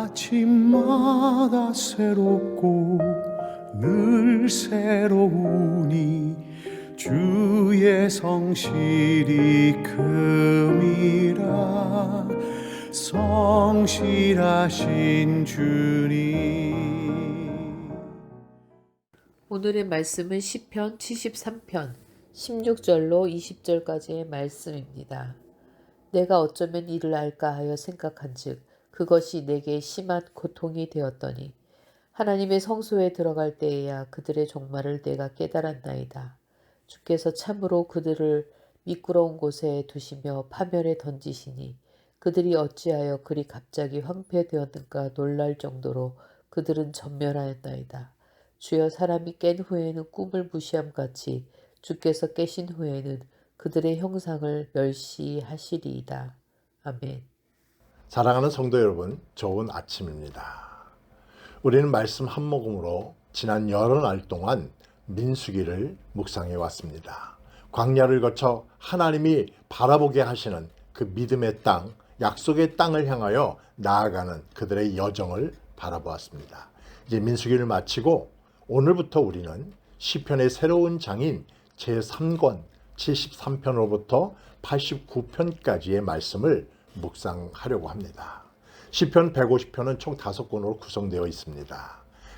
아침마다 새롭고 늘 새로우니 주의 성실이 큼이라. 성실하신 주님. 오늘의 말씀은 시편 73편 16절로 20절까지의 말씀입니다. 내가 어쩌면 이를 알까 하여 생각한즉 그것이 내게 심한 고통이 되었더니 하나님의 성소에 들어갈 때에야 그들의 종말을 내가 깨달았나이다. 주께서 참으로 그들을 미끄러운 곳에 두시며 파멸에 던지시니 그들이 어찌하여 그리 갑자기 황폐되었는가 놀랄 정도로 그들은 전멸하였나이다. 주여, 사람이 깬 후에는 꿈을 무시함같이 주께서 깨신 후에는 그들의 형상을 멸시하시리이다. 아멘. 사랑하는 성도 여러분, 좋은 아침입니다. 우리는 말씀 한 모금으로 지난 여러 날 동안 민수기를 묵상해 왔습니다. 광야를 거쳐 하나님이 바라보게 하시는 그 믿음의 땅, 약속의 땅을 향하여 나아가는 그들의 여정을 바라보았습니다. 이제 민수기를 마치고 오늘부터 우리는 시편의 새로운 장인 제3권 73편으로부터 89편까지의 말씀을 묵상하려고 합니다. 시편 150편은 총 5권으로 구성되어 있습니다.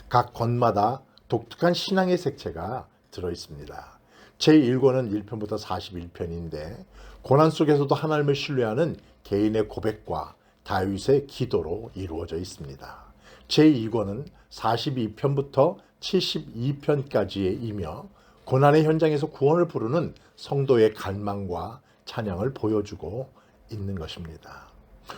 각 권마다 독특한 신앙의 색채가 들어 있습니다. 제1권은 1편부터 41편인데 고난 속에서도 하나님을 신뢰하는 개인의 고백과 다윗의 기도로 이루어져 있습니다. 제2권은 42편부터 72편까지이며 고난의 현장에서 구원을 부르는 성도의 갈망과 찬양을 보여주고 있는 것입니다.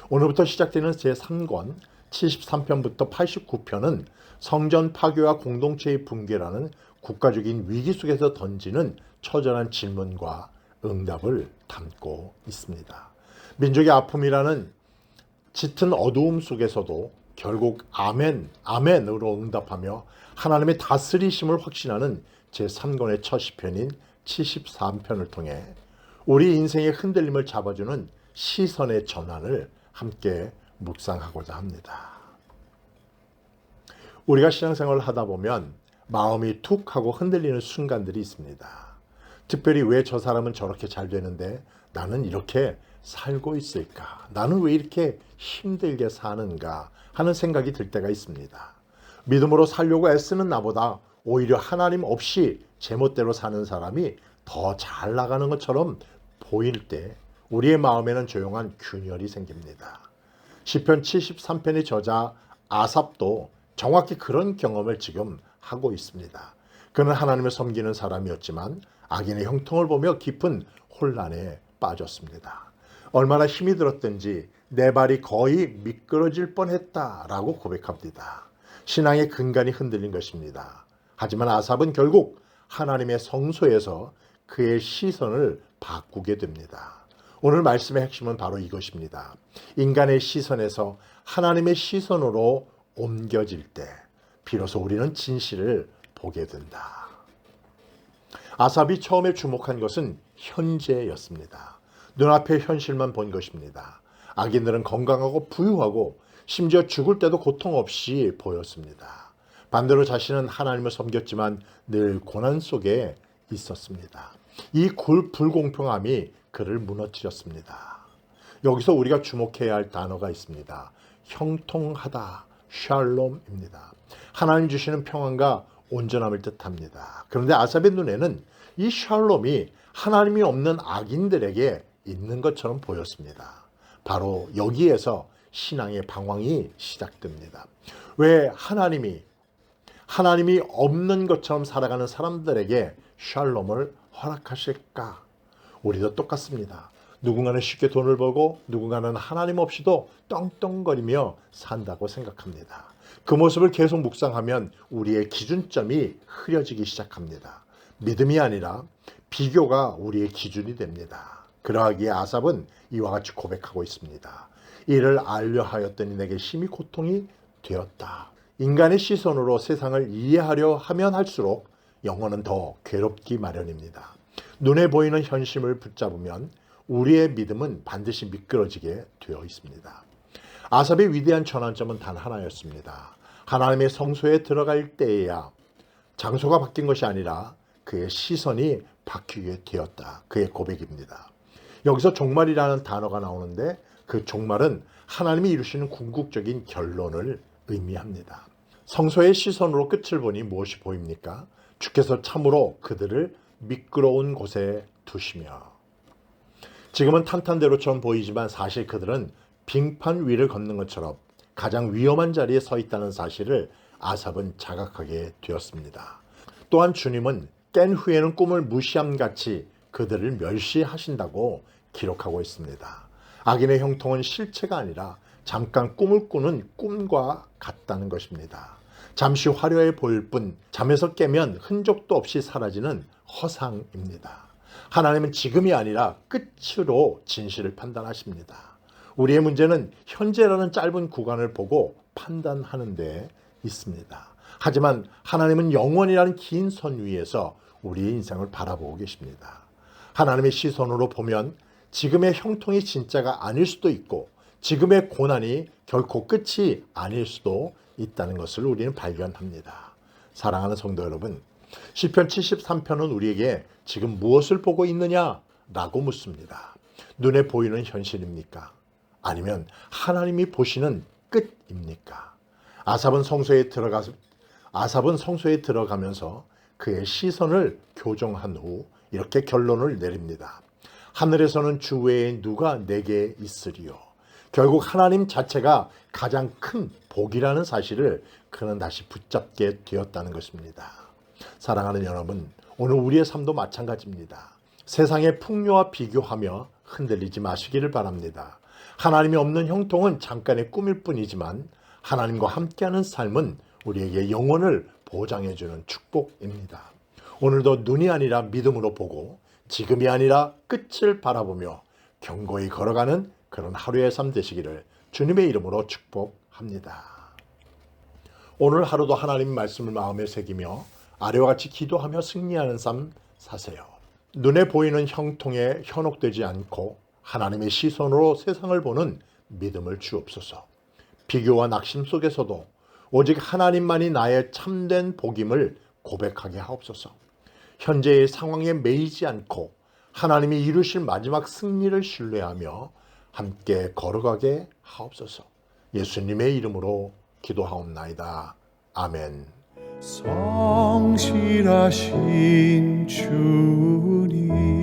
오늘부터 시작되는 제3권 73편부터 89편은 성전 파괴와 공동체의 붕괴라는 국가적인 위기 속에서 던지는 처절한 질문과 응답을 담고 있습니다. 민족의 아픔이라는 짙은 어두움 속에서도 결국 아멘, 아멘으로 응답하며 하나님의 다스리심을 확신하는 제3권의 첫 시편인 73편을 통해 우리 인생의 흔들림을 잡아주는 시선의 전환을 함께 묵상하고자 합니다. 우리가 신앙생활을 하다 보면 마음이 툭 하고 흔들리는 순간들이 있습니다. 특별히 왜 저 사람은 저렇게 잘 되는데 나는 이렇게 살고 있을까? 나는 왜 이렇게 힘들게 사는가? 하는 생각이 들 때가 있습니다. 믿음으로 살려고 애쓰는 나보다 오히려 하나님 없이 제멋대로 사는 사람이 더 잘 나가는 것처럼 보일 때 우리의 마음에는 조용한 균열이 생깁니다. 시편 73편의 저자 아삽도 정확히 그런 경험을 지금 하고 있습니다. 그는 하나님을 섬기는 사람이었지만 악인의 형통을 보며 깊은 혼란에 빠졌습니다. 얼마나 힘이 들었든지 내 발이 거의 미끄러질 뻔했다라고 고백합니다. 신앙의 근간이 흔들린 것입니다. 하지만 아삽은 결국 하나님의 성소에서 그의 시선을 바꾸게 됩니다. 오늘 말씀의 핵심은 바로 이것입니다. 인간의 시선에서 하나님의 시선으로 옮겨질 때 비로소 우리는 진실을 보게 된다. 아삽이 처음에 주목한 것은 현재였습니다. 눈앞의 현실만 본 것입니다. 악인들은 건강하고 부유하고 심지어 죽을 때도 고통 없이 보였습니다. 반대로 자신은 하나님을 섬겼지만 늘 고난 속에 있었습니다. 이 불공평함이 그를 무너뜨렸습니다. 여기서 우리가 주목해야 할 단어가 있습니다. 형통하다, 샬롬입니다. 하나님 주시는 평안과 온전함을 뜻합니다. 그런데 아삽의 눈에는 이 샬롬이 하나님이 없는 악인들에게 있는 것처럼 보였습니다. 바로 여기에서 신앙의 방황이 시작됩니다. 왜 하나님이 없는 것처럼 살아가는 사람들에게 샬롬을 허락하실까? 우리도 똑같습니다. 누군가는 쉽게 돈을 벌고 누군가는 하나님 없이도 떵떵거리며 산다고 생각합니다. 그 모습을 계속 묵상하면 우리의 기준점이 흐려지기 시작합니다. 믿음이 아니라 비교가 우리의 기준이 됩니다. 그러하기에 아삽은 이와 같이 고백하고 있습니다. 이를 알려 하였더니 내게 심히 고통이 되었다. 인간의 시선으로 세상을 이해하려 하면 할수록 영혼은 더 괴롭기 마련입니다. 눈에 보이는 현실을 붙잡으면 우리의 믿음은 반드시 미끄러지게 되어 있습니다. 아삽의 위대한 전환점은 단 하나였습니다. 하나님의 성소에 들어갈 때에야 장소가 바뀐 것이 아니라 그의 시선이 바뀌게 되었다. 그의 고백입니다. 여기서 종말이라는 단어가 나오는데 그 종말은 하나님이 이루시는 궁극적인 결론을 의미합니다. 성소의 시선으로 끝을 보니 무엇이 보입니까? 주께서 참으로 그들을 미끄러운 곳에 두시며. 지금은 탄탄대로처럼 보이지만 사실 그들은 빙판 위를 걷는 것처럼 가장 위험한 자리에 서 있다는 사실을 아삽은 자각하게 되었습니다. 또한 주님은 깬 후에는 꿈을 무시함같이 그들을 멸시하신다고 기록하고 있습니다. 악인의 형통은 실체가 아니라 잠깐 꿈을 꾸는 꿈과 같다는 것입니다. 잠시 화려해 보일 뿐 잠에서 깨면 흔적도 없이 사라지는 허상입니다. 하나님은 지금이 아니라 끝으로 진실을 판단하십니다. 우리의 문제는 현재라는 짧은 구간을 보고 판단하는 데 있습니다. 하지만 하나님은 영원이라는 긴 선 위에서 우리의 인생을 바라보고 계십니다. 하나님의 시선으로 보면 지금의 형통이 진짜가 아닐 수도 있고 지금의 고난이 결코 끝이 아닐 수도 있다는 것을 우리는 발견합니다. 사랑하는 성도 여러분, 시편 73편은 우리에게 지금 무엇을 보고 있느냐라고 묻습니다. 눈에 보이는 현실입니까? 아니면 하나님이 보시는 끝입니까? 아삽은 성소에 들어가면서 그의 시선을 교정한 후 이렇게 결론을 내립니다. 하늘에서는 주 외에 누가 내게 있으리요. 결국 하나님 자체가 가장 큰 복이라는 사실을 그는 다시 붙잡게 되었다는 것입니다. 사랑하는 여러분, 오늘 우리의 삶도 마찬가지입니다. 세상의 풍요와 비교하며 흔들리지 마시기를 바랍니다. 하나님이 없는 형통은 잠깐의 꿈일 뿐이지만 하나님과 함께하는 삶은 우리에게 영혼을 보장해주는 축복입니다. 오늘도 눈이 아니라 믿음으로 보고 지금이 아니라 끝을 바라보며 견고히 걸어가는 그런 하루의 삶 되시기를 주님의 이름으로 축복합니다. 오늘 하루도 하나님 말씀을 마음에 새기며 아래와 같이 기도하며 승리하는 삶 사세요. 눈에 보이는 형통에 현혹되지 않고 하나님의 시선으로 세상을 보는 믿음을 주옵소서. 비교와 낙심 속에서도 오직 하나님만이 나의 참된 복임을 고백하게 하옵소서. 현재의 상황에 매이지 않고 하나님이 이루실 마지막 승리를 신뢰하며 함께 걸어가게 하옵소서. 예수님의 이름으로 기도하옵나이다. 아멘. 성실하신 주님